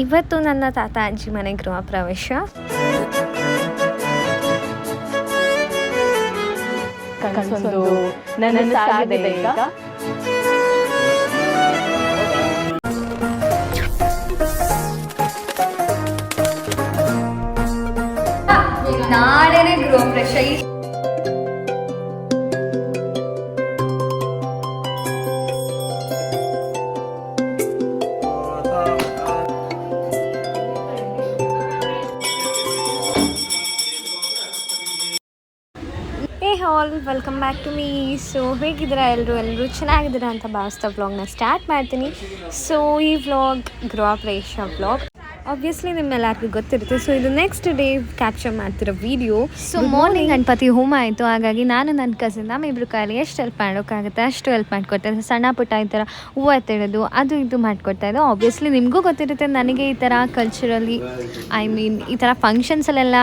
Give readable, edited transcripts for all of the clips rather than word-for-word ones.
ಇವತ್ತು ನನ್ನ ತಾತ ಅಜ್ಜಿ ಮನೆ ಗೃಹ ಪ್ರವೇಶ. ನಾಳೆನೇ ಗೃಹ ಪ್ರವೇಶ. All welcome back to me. So ಹೇಗಿದ್ದೀರಾ ಎಲ್ಲರೂ ಚೆನ್ನಾಗಿದ್ದೀರಾ ಅಂತ ಭಾವಿಸ್ತಾ ವ್ಲಾಗ್ನ ಸ್ಟಾರ್ಟ್ ಮಾಡ್ತೀನಿ. ಸೊ ಈ ವ್ಲಾಗ್ ಗೃಹ ಪ್ರವೇಶ ವ್ಲಾಗ್ ಆಬ್ವಿಯಸ್ಲಿ ನಿಮ್ಮೆಲ್ಲರಿಗೂ ಗೊತ್ತಿರುತ್ತೆ. ಸೊ ಇದು ನೆಕ್ಸ್ಟ್ ಡೇ ಕ್ಯಾಪ್ಚರ್ ಮಾಡ್ತಿರೋ ವಿಡಿಯೋ. ಸೊ ಮಾರ್ನಿಂಗ್ ಗಣಪತಿ ಹೋಮ ಆಯಿತು, ಹಾಗಾಗಿ ನಾನು ನನ್ನ ಕಸಿನ್ ನಮ್ಮಿಬ್ರು ಕೈಲಿ ಎಷ್ಟು ಹೆಲ್ಪ್ ಮಾಡೋಕ್ಕಾಗುತ್ತೆ ಅಷ್ಟು ಹೆಲ್ಪ್ ಮಾಡ್ಕೊಡ್ತಾಯಿದ್ದೆ. ಸಣ್ಣ ಪುಟ್ಟ ಈ ಥರ ಹೂವು ಎತ್ತಿಡೋದು ಅದು ಇದು ಮಾಡ್ಕೊಡ್ತಾಯಿದ್ದೆ. ಆಬ್ವಿಯಸ್ಲಿ ನಿಮಗೂ ಗೊತ್ತಿರುತ್ತೆ, ನನಗೆ ಈ ಥರ ಕಲ್ಚರಲಿ ಈ ಥರ ಫಂಕ್ಷನ್ಸಲ್ಲೆಲ್ಲ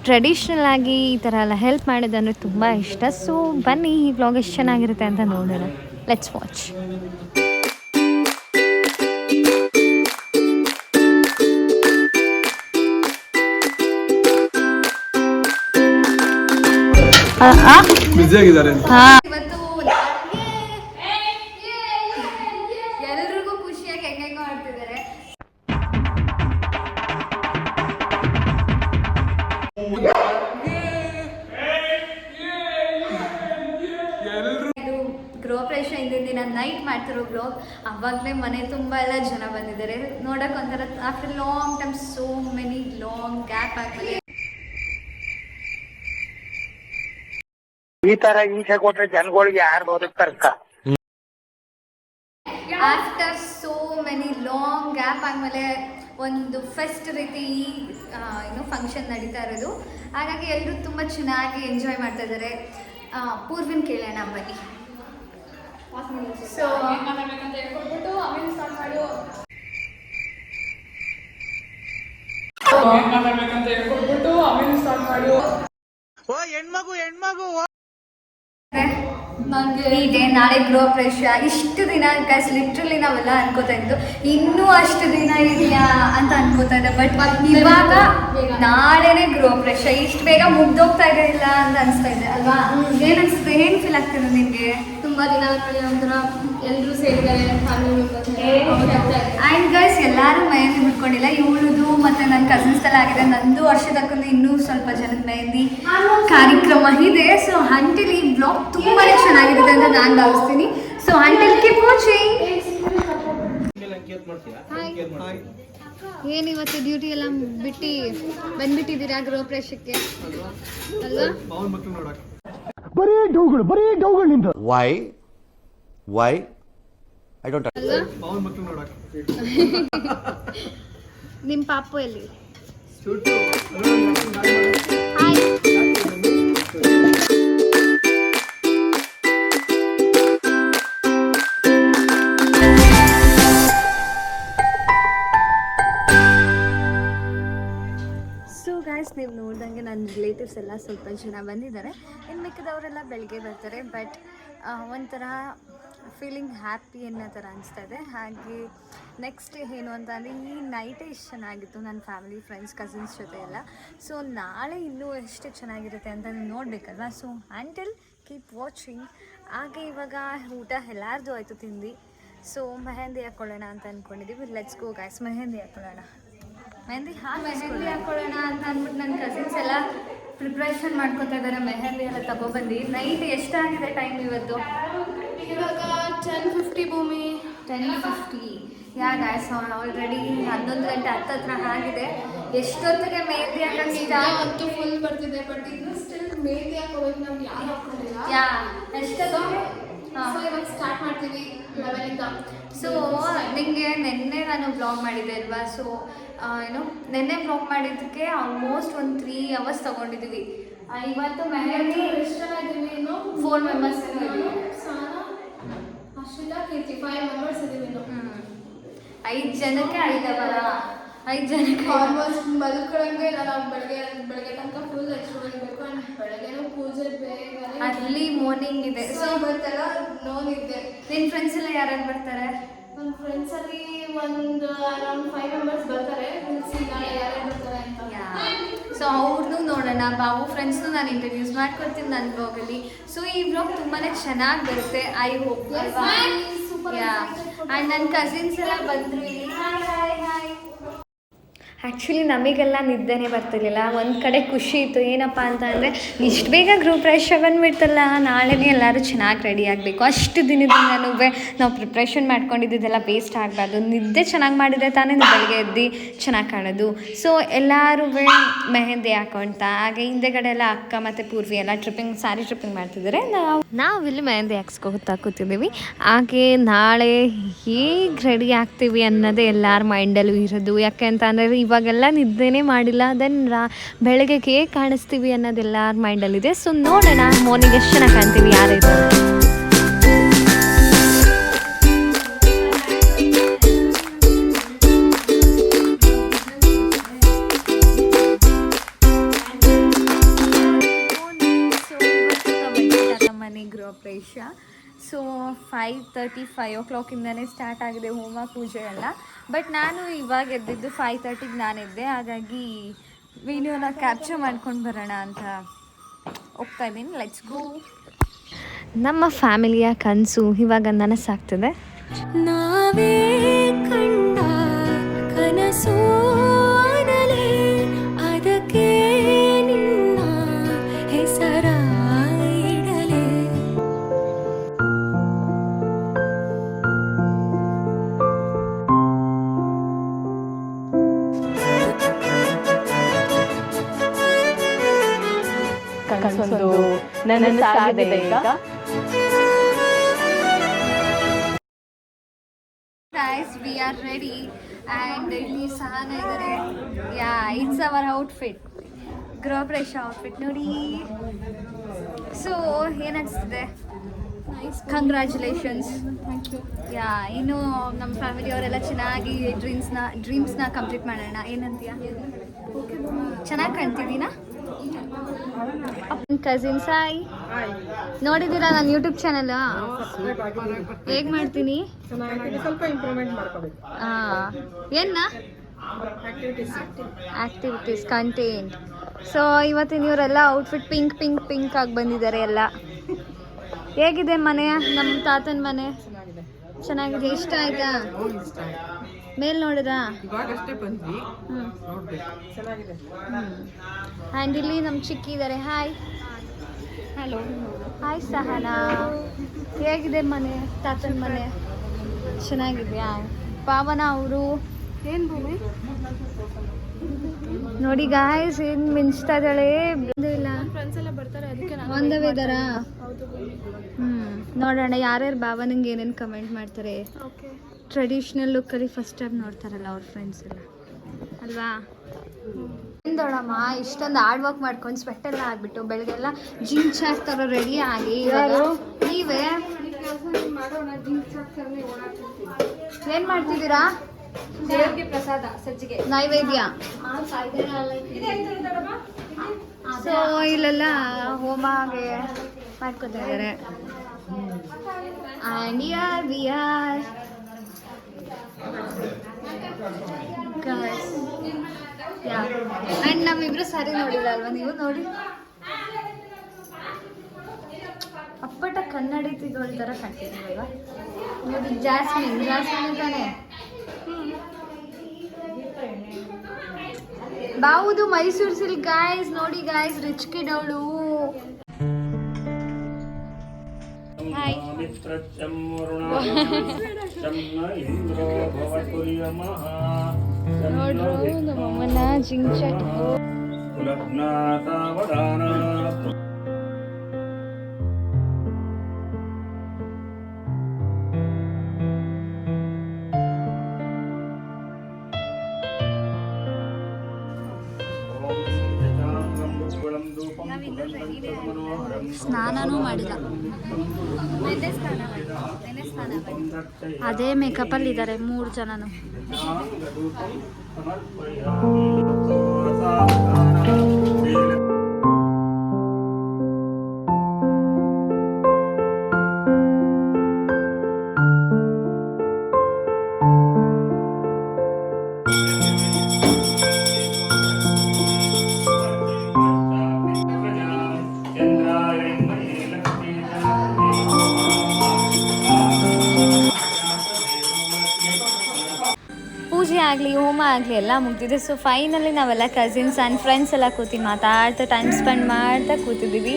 ಟ್ರೆಡಿಷ್ನಲ್ ಆಗಿ ಈ ಥರ ಎಲ್ಲ ಹೆಲ್ಪ್ ಮಾಡೋದಂದರೆ ತುಂಬ ಇಷ್ಟ. ಸೊ ಬನ್ನಿ ಈ ವ್ಲಾಗ್ ಎಷ್ಟು ಚೆನ್ನಾಗಿರುತ್ತೆ ಅಂತ ನೋಡೋಣ. Let's watch. ಎಲ್ರಿಗೂ ಖುಷಿಯಾಗಿ ಹೆಂಗೆ ಮಾಡ್ತಿದ್ದಾರೆ. ಗೃಹ ಪ್ರವೇಶ ಹಿಂದಿನ ದಿನ ನೈಟ್ ಮಾಡ್ತಿರೋ ಬ್ಲಾಗ್. ಅವಾಗಲೇ ಮನೆ ತುಂಬ ಎಲ್ಲ ಜನ ಬಂದಿದ್ದಾರೆ ನೋಡಕ್. ಒಂಥರ after long time, so many long gap ಆದ್ಮೇಲೆ ಈ ತರ ಹಿಂಸೆ ಕೊಟ್ರೆ ಜನಗಳಿಗೆ ಯಾರು ಬದುಕ್ತಾರಕ್ಕ. After so many long gap ಆದಮೇಲೆ ಒಂದು ಫೆಸ್ಟ್ ರೀತಿ ಫಂಕ್ಷನ್ ನಡೀತಾ ಇರೋದು. ಹಾಗಾಗಿ ಎಲ್ಲರೂ ತುಂಬ ಚೆನ್ನಾಗಿ ಎಂಜಾಯ್ ಮಾಡ್ತಾ ಇದ್ದಾರೆ. ಪೂರ್ವಿನ್ ಕೇಳೋಣ ಬನ್ನಿ. ಸೊ ಹೇಳ್ಕೊಟ್ಬಿಟ್ಟು ಆಮೇಲೆ ಸ್ಟಾರ್ಟ್ ಮಾಡು. ಹೆಣ್ಮಗು ಇದೆ ನಾಳೆ ಗೃಹ ಪ್ರವೇಶ. ಇಷ್ಟು ದಿನ ಗೈಸ್ ಲಿಟ್ರಲಿ ನಾವೆಲ್ಲ ಅನ್ಕೋತಾ ಇದ್ದು ಇನ್ನೂ ಅಷ್ಟು ದಿನ ಇದೆಯಾ ಅಂತ ಅನ್ಕೋತಾ ಇದ್ದೆ. ಬಟ್ ಇವಾಗ ನಾಳೆನೇ ಗೃಹ ಪ್ರವೇಶ. ಇಷ್ಟು ಬೇಗ ಮುಗ್ದೋಗ್ತಾ ಇಲ್ಲ ಅಂತ ಅನಿಸ್ತಾ ಇದೆ ಅಲ್ವಾ? ಏನ್ ಅನ್ಸುತ್ತೆ, ಏನ್ ಫೀಲ್ ಆಗ್ತದೆ ನಿಮಗೆ? ತುಂಬಾ ದಿನ ಒಂಥರ ಎಲ್ಲರೂ ಸೇರಿದ್ದಾರೆ ಆ್ಯಂಡ್ ಗೈಸ್ ಎಲ್ಲರೂ ಮೆಹಂದಿ ಬಿಟ್ಕೊಂಡಿಲ್ಲ. ಇವಳದು ಮತ್ತು ನನ್ನ ಕಸಿನ್ಸ್ ಎಲ್ಲ ಆಗಿದೆ. ನಂದು ವರ್ಷದಕ್ಕೊಂದು ಇನ್ನೂ ಸ್ವಲ್ಪ ಜನದ ಮೆಹಂದಿ ಕಾರ್ಯಕ್ರಮ ಇದೆ. ಸೊ ಅಂಟಿಲ್ ಈ ಬ್ಲಾಗ್ ತುಂಬಾ ಚೆನ್ನಾಗಿರುತ್ತೆ ಅಂತ ನಾನು ಭಾವಿಸ್ತೀನಿ. So until keep watching. ಏನು ಇವತ್ತು ಡ್ಯೂಟಿ ಎಲ್ಲ ಬಿಟ್ಟು ಬಂದ್ಬಿಟ್ಟಿದ್ದೀರಾ ಗೃಹ ಪ್ರವೇಶಕ್ಕೆ ಅಲ್ವಾ? ಬರೀ ಡೌಗಳು ನಿಂದು. ವೈ ಐ ಡೋಂಟ್ ನಿಮ್ಮ ಪಾಪು ಎಲ್ಲಿ? ನೀವು ನೋಡ್ದಂಗೆ ನನ್ನ ರಿಲೇಟಿವ್ಸ್ ಎಲ್ಲ ಸ್ವಲ್ಪ ಜನ ಬಂದಿದ್ದಾರೆ. ಇನ್ನು ಮಿಕ್ಕಿದವರೆಲ್ಲ ಬೆಳಗ್ಗೆ ಬರ್ತಾರೆ. ಬಟ್ ಒಂಥರ ಫೀಲಿಂಗ್ ಹ್ಯಾಪಿ ಅನ್ನೋ ಥರ ಅನಿಸ್ತಾ ಇದೆ. ಹಾಗೆ ನೆಕ್ಸ್ಟ್ ಏನು ಅಂತ ಅಂದರೆ ಈ ನೈಟೇ ಎಷ್ಟು ಚೆನ್ನಾಗಿತ್ತು ನನ್ನ ಫ್ಯಾಮಿಲಿ ಫ್ರೆಂಡ್ಸ್ ಕಸಿನ್ಸ್ ಜೊತೆ ಎಲ್ಲ. ಸೊ ನಾಳೆ ಇನ್ನೂ ಎಷ್ಟು ಚೆನ್ನಾಗಿರುತ್ತೆ ಅಂತ ನೋಡಬೇಕಲ್ವ. So until keep watching. ಹಾಗೆ ಇವಾಗ ಊಟ ಎಲ್ಲಾರ್ದು ಆಯಿತು ತಿಂದು. ಸೊ ಮೆಹಂದಿ ಹಾಕ್ಕೊಳ್ಳೋಣ ಅಂತ ಅಂದ್ಕೊಂಡಿದ್ದೀವಿ. ಲೆಟ್ಸ್ ಗೋ ಗೈಸ್, ಮೆಹಂದಿ ಹಾಕ್ಕೊಳ್ಳೋಣ. ಮೆಹಂದಿ ಹಾಕ್ಕೊಳ್ಳೋಣ ಅಂತ ಅಂದ್ಬಿಟ್ಟು ನನ್ನ ಕಸಿನ್ಸ್ ಎಲ್ಲ ಪ್ರಿಪ್ರೇಷನ್ ಮಾಡ್ಕೊತಾ ಇದ್ದಾರೆ. ಮೆಹಂದಿ ಎಲ್ಲ ತಗೊಬಂದು. ನೈಟ್ ಎಷ್ಟಾಗಿದೆ ಟೈಮ್ ಇವತ್ತು? ಇವಾಗ 10:50 ಭೂಮಿ. 10:50. ಯಾ ಗೈಸ್ ಆಲ್ರೆಡಿ 11 ಗಂಟೆ ಹತ್ತತ್ರ ಆಗಿದೆ. ಎಷ್ಟೊತ್ತಿಗೆ ಮೆಹಂದಿ ಅಂತೂ ಫುಲ್ ಬರ್ತಿದೆ. ಬಟ್ ಇನ್ನು ಸ್ಟಿಲ್ ಮೆಹಂದಿ ಹಾಕೋಬೇಕು. ನಾವು ಯಾರು ಹಾಕೊಂಡಿಲ್ಲ. ಯಾ ಎಷ್ಟೊತ್ತಿಗೆ ಇವಾಗ ಸ್ಟಾರ್ಟ್ ಮಾಡ್ತೀವಿ 11ಇಂದ. ಸೊ ನಿಮಗೆ ನಿನ್ನೆ ನಾನು ಬ್ಲಾಗ್ ಮಾಡಿದ್ದೆ ಅಲ್ವಾ? ಸೊ ನಿನ್ನೆ ಬ್ಲಾಗ್ ಮಾಡಿದ್ದಕ್ಕೆ ಆಲ್ಮೋಸ್ಟ್ ಒಂದು 3 hours ತೊಗೊಂಡಿದ್ದೀವಿ. ಇವತ್ತು ಮೆಹಂದಿ ಎಷ್ಟು ಜನ ಇದ್ದೀವಿ? ಇನ್ನು 4 ಮೆಂಬರ್ಸ್ ಇದ್ದೀವಿ. ಅಷ್ಟಿಲ್ಲ ಕೀರ್ತಿ 5 ಮೆಂಬರ್ಸ್ ಇದ್ದೀವಿ. ಇನ್ನು 5 ಜನಕ್ಕೆ 5 ಅವರ 5 ಜನಕ್ಕೆ ಆಲ್ಮೋಸ್ಟ್ ಮಲ್ಕೊಳ್ಳಂಗೆ ನಾನು ಬೆಳಗ್ಗೆ ತನಕ ಫುಲ್ ಎಕ್ಸ್ಟ್ರೋಬೇಕು. ಆ್ಯಂಡ್ ಬೆಳಗ್ಗೆನೂ ಪೂಜೆ ಬೇಗ ಅರ್ಲಿ ಮಾರ್ನಿಂಗ್ ಇದೆ. ಸೊ ಇವತ್ತೆಲ್ಲ ನೋವಿದೆ. ನಿನ್ನ ಫ್ರೆಂಡ್ಸ್ ಎಲ್ಲ ಯಾರ್ಯಾರು ಬರ್ತಾರೆ? ನನ್ನ ಫ್ರೆಂಡ್ಸಲ್ಲಿ ಒಂದು ಅರೌಂಡ್ 5 ಮೆಂಬರ್ಸ್ ಬರ್ತಾರೆ. ಅವ್ರನ್ನೂ ನೋಡೋಣ, ಬಾವು ಫ್ರೆಂಡ್ಸ್ನು ನಾನು ಇಂಟ್ರಡ್ಯೂಸ್ ಮಾಡ್ಕೊಡ್ತೀನಿ ನನ್ನ ಬ್ಲಾಗಲ್ಲಿ. ಸೊ ಈ ಬ್ಲಾಗ್ ತುಂಬಾ ಚೆನ್ನಾಗಿ ಬರುತ್ತೆ, ಐ ಹೋಪ್. ಯಾ, ಆ್ಯಂಡ್ ನನ್ನ ಕಸಿನ್ಸ್ ಎಲ್ಲ ಬಂದರು ಇಲ್ಲಿ. Hi hi hi. ಆ್ಯಕ್ಚುಲಿ ನಮಗೆಲ್ಲ ನಿದ್ದೆನೇ ಬರ್ತಿರ್ಲಿಲ್ಲ. ಒಂದು ಕಡೆ ಖುಷಿ ಇತ್ತು, ಏನಪ್ಪ ಅಂತ ಅಂದರೆ ಇಷ್ಟು ಬೇಗ ಗ್ರೂಪ್ ರಶ್ ಬಂದುಬಿಡ್ತಲ್ಲ, ನಾಳೆನೇ ಎಲ್ಲರೂ ಚೆನ್ನಾಗಿ ರೆಡಿ ಆಗಬೇಕು. ಅಷ್ಟು ದಿನದಿಂದನೂ ನಾವು ಪ್ರಿಪ್ರೇಷನ್ ಮಾಡ್ಕೊಂಡಿದ್ದೆಲ್ಲ ವೇಸ್ಟ್ ಆಗಬಾರ್ದು. ನಿದ್ದೆ ಚೆನ್ನಾಗಿ ಮಾಡಿದರೆ ತಾನೇ ಬೆಳಗ್ಗೆ ಎದ್ದು ಚೆನ್ನಾಗಿ ಕಾಣೋದು. ಸೊ ಎಲ್ಲರೂ ಮೆಹಂದಿ ಹಾಕೊಳ್ತಾ, ಹಾಗೆ ಹಿಂದೆಗಡೆ ಎಲ್ಲ ಅಕ್ಕ ಮತ್ತು ಪೂರ್ವಿ ಎಲ್ಲ ಸ್ಯಾರಿ ಟ್ರಿಪ್ಪಿಂಗ್ ಮಾಡ್ತಿದ್ದಾರೆ. ನಾವಿಲ್ಲಿ ಮೆಹಂದಿ ಹಾಕ್ಸ್ಕೊತಾ ಕೂತಿದ್ದೀವಿ. ಹಾಗೆ ನಾಳೆ ಹೇಗೆ ರೆಡಿ ಆಗ್ತೀವಿ ಅನ್ನೋದೇ ಎಲ್ಲರ ಮೈಂಡಲ್ಲೂ ಇರೋದು. ಯಾಕೆ ಅಂತ ಅಂದರೆ ಇವಾಗೆಲ್ಲ ನಿದ್ದೆನೇ ಮಾಡಿಲ್ಲ, ದೆನ್ ಬೆಳಗ್ಗೆ ಹೇಗೆ ಕಾಣಿಸ್ತೀವಿ ಅನ್ನೋದು ಎಲ್ಲರ ಮೈಂಡಲ್ಲಿದೆ. ಸೊ ನೋಡೋಣ ಮಾರ್ನಿಂಗ್ ಎಷ್ಟು ಚೆನ್ನಾಗಿ ಕಾಣ್ತೀವಿ ಯಾರಿಗೂ. ಮನೆ ಗೃಹಪ್ರವೇಶ. ಸೊ 5:30 5 o'clock ಸ್ಟಾರ್ಟ್ ಆಗಿದೆ ಹೋಮ ಪೂಜೆ ಎಲ್ಲ. ಬಟ್ ನಾನು ಇವಾಗ ಎದ್ದಿದ್ದು 5:30ಗೆ ನಾನಿದ್ದೆ, ಹಾಗಾಗಿ ವಿಡಿಯೋನ ಕ್ಯಾಪ್ಚರ್ ಮಾಡ್ಕೊಂಡು ಬರೋಣ ಅಂತ ಹೋಗ್ತಾ ಇದ್ದೀನಿ. Let's go. ನಮ್ಮ ಫ್ಯಾಮಿಲಿಯ ಕನಸು ಇವಾಗ ನನಸಾಗ್ತದೆ. ನಾವೇ ಕಂಡ ಕನಸು ಅದಕ್ಕೆ ನಿನ್ನ ಹೆಸರ ಇಡಲೇ. ಕನಸೊಂದು ನನಸಾಗಿದೆ ಈಗ. Guys, we are ready and ಇಲ್ಲಿ ಸಹನ ಇದ್ದಾರೆ. ಯಾ, ಇಟ್ಸ್ ಅವರ್ ಔಟ್ಫಿಟ್, ಗೃಹಪ್ರವೇಶ ಔಟ್ಫಿಟ್ ನೋಡಿ. ಸೊ ಏನಿಸ್ತಿದೆ? ಕಂಗ್ರ್ಯಾಚುಲೇಷನ್ಸ್. Thank you. ಯಾ, ಇನ್ನು ನಮ್ಮ ಫ್ಯಾಮಿಲಿಯವರೆಲ್ಲ ಚೆನ್ನಾಗಿ ಡ್ರೀಮ್ಸ್ನ ಕಂಪ್ಲೀಟ್ ಮಾಡೋಣ. ಏನಂತೀಯ? ಚೆನ್ನಾಗಿ ಕಾಣ್ತಿದ್ದೀನಾ? ಕಸಿನ್ಸ್ ಹಾಯ್, ನೋಡಿದ್ದೀರಾ ನನ್ನ ಯೂಟ್ಯೂಬ್ ಚಾನಲ್ ಹೇಗೆ ಮಾಡ್ತೀನಿ? ಸ್ವಲ್ಪ ಇಂಪ್ರೂವ್ಮೆಂಟ್ ಮಾಡ್ಕೋಬೇಕು. ಏನ ಆಕ್ಟಿವಿಟೀಸ್ ಕಂಟೆಂಟ್. ಸೊ ಇವತ್ತಿನ ಇವರೆಲ್ಲ ಔಟ್ಫಿಟ್ ಪಿಂಕ್ ಪಿಂಕ್ ಪಿಂಕ್ ಆಗಿ ಬಂದಿದ್ದಾರೆ ಎಲ್ಲ. ಹೇಗಿದೆ ಮನೆ? ನಮ್ಮ ತಾತನ ಮನೆ ಚೆನ್ನಾಗಿದೆ. ಇಷ್ಟ ಆಯ್ತಾ? ಮೇಲ್ ನೋಡಿದ್ರಾ? ಇವಾಗಷ್ಟೇ ಬಂದ್ವಿ, ಚೆನ್ನಾಗಿದೆ. ಆ್ಯಂಡ್ ಇಲ್ಲಿ ನಮ್ಮ ಚಿಕ್ಕಿ ಇದ್ದಾರೆ. ಹಾಯ್. ಹಲೋ. ಹಾಯ್ ಸಹನಾ. ಹೇಗಿದೆ ಮನೆ? ತಾತನ ಮನೆ ಚೆನ್ನಾಗಿದೆಯಾ? ಪಾವನ ಅವರು ಏನು ಭೂಮಿ ನೋಡಿ ಗಾಯ್ಸ್, ಏನು ಮಿಂಚ್ತಾ ಇದ್ದಾಳೆ. ಇಲ್ಲ, ಒಂದವೇ ಇದ್ದಾರಾ? ನೋಡೋಣ ಯಾರ್ಯಾರು ಭಾವನಂಗೆ ಏನೇನು ಕಮೆಂಟ್ ಮಾಡ್ತಾರೆ. ಟ್ರೆಡಿಷ್ನಲ್ ಲುಕ್ಕಲ್ಲಿ ಫಸ್ಟ್ ಟೈಮ್ ನೋಡ್ತಾರಲ್ಲ ಅವ್ರ ಫ್ರೆಂಡ್ಸ್ ಎಲ್ಲ ಅಲ್ವಾ? ದೊಡಮ್ಮ ಇಷ್ಟೊಂದು ಹಾರ್ಡ್ ವರ್ಕ್ ಮಾಡ್ಕೊಂಡು ಸ್ವೆಟ್ ಎಲ್ಲ ಆಗ್ಬಿಟ್ಟು ಬೆಳಗ್ಗೆಲ್ಲ ಜೀನ್ಸ್ ಹಾಕ್ತಾರೋ ರೆಡಿ ಆಗಿ. ನೀವೇ ಏನು ಮಾಡ್ತಿದ್ದೀರಾ? ದೇವ್ರಿಗೆ ಪ್ರಸಾದ ಸಜ್ಜಿಗೆ ನೈವೇದ್ಯ. ಸೊ ಇಲ್ಲೆಲ್ಲ ಹೋಮಗೆ ಮಾಡ್ಕೊತಾ ಇದ್ದಾರೆ. ಆ್ಯಂಡ್ ಯಾರ್ ವಿ ಆರ್ ಆ್ಯಂಡ್ ನಮ್ಮಿಬ್ರು ಸರಿ ನೋಡಿಲ್ಲ ಅಲ್ವಾ ನೀವು? ನೋಡಿ ಅಪ್ಪಟ ಕನ್ನಡಿತಿಗಳ ಥರ ಕಾಣ್ತಿದ್ದೀವಲ್ವಾ? ನೋಡಿ ಜಾಸ್ಮಿನ್ ತಾನೆ. ಬಾವುದು ಮೈಸೂರು ಸಿಲ್ಕ್ ಗಾಯ್ಸ್. ನೋಡಿ ಗಾಯ್ಸ್, ರಿಚ್ ಕಿಡ್ ಅವಳು. ಹಾಯ್. ನೋಡ್ರು ನಮ್ಮಮ್ಮನ ಜಿಂಚಟ್. ಸ್ನಾನನೂ ಮಾಡಿಲ್ಲ, ಅದೇ ಮೇಕಪ್ಪಲ್ಲಿ ಇದ್ದಾರೆ 3 ಜನನು. ಪೂಜೆ ಆಗಲಿ ಹೋಮ ಆಗಲಿ ಎಲ್ಲ ಮುಗ್ದಿದೆ. ಸೊ ಫೈನಲಿ ನಾವೆಲ್ಲ ಕಸಿನ್ಸ್ ಆ್ಯಂಡ್ ಫ್ರೆಂಡ್ಸ್ ಎಲ್ಲ ಕೂತಿ ಮಾತಾಡ್ತಾ ಟೈಮ್ ಸ್ಪೆಂಡ್ ಮಾಡ್ತಾ ಕೂತಿದ್ದೀವಿ.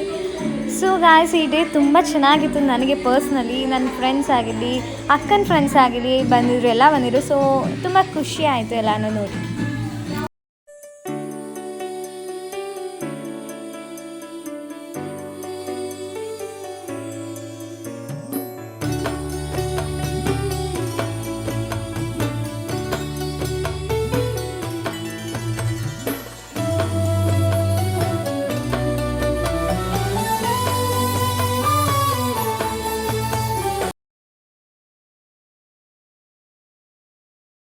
ಸೊ ಗಾಯ್ಸ್, ಈ ಡೇ ತುಂಬ ಚೆನ್ನಾಗಿತ್ತು ನನಗೆ ಪರ್ಸ್ನಲಿ. ನನ್ನ ಫ್ರೆಂಡ್ಸ್ ಆಗಿರಲಿ, ಅಕ್ಕನ ಫ್ರೆಂಡ್ಸ್ ಆಗಿರಲಿ ಬಂದಿದ್ರು, ಎಲ್ಲ ಬಂದಿದ್ರು. ಸೊ ತುಂಬ ಖುಷಿ ಆಯಿತು ಎಲ್ಲನೂ ನೋಡಿ.